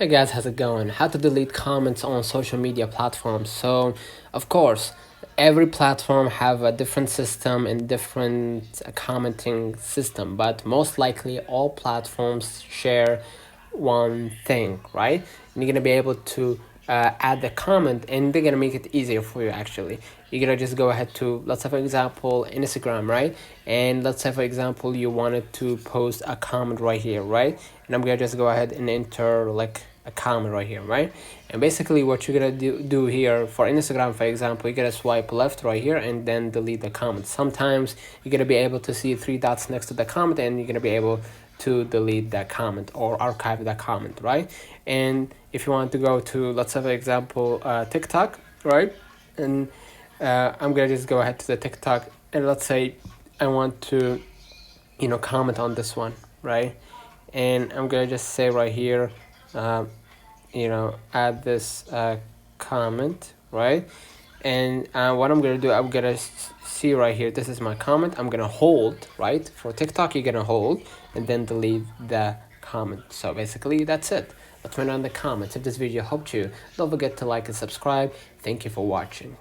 Hey guys, how's it going? How to delete comments on social media platforms. So, of course, every platform have a different system and different commenting system, but most likely all platforms share one thing, right? And you're gonna be able to add the comment, and they're gonna make it easier for you. Actually, you're gonna just go ahead to, let's say for example, Instagram, right? And let's say for example you wanted to post a comment right here, right? And I'm gonna just go ahead and enter like a comment right here, right? And basically what you're gonna do here for Instagram, for example, you're gonna swipe left right here and then delete the comment. Sometimes you're gonna be able to see three dots next to the comment, and you're gonna be able to delete that comment or archive that comment, right? And if you want to go to, let's say for example, TikTok, right? And I'm gonna just go ahead to the TikTok, and let's say I want to, comment on this one, right? And I'm gonna just say right here, uh, add this comment, right? And what I'm gonna do, I'm gonna see right here, this is my comment. I'm gonna hold, right? For TikTok, you're gonna hold and then delete the comment. So basically that's it. Let's turn on the comments. If this video helped you, don't forget to like and subscribe. Thank you for watching.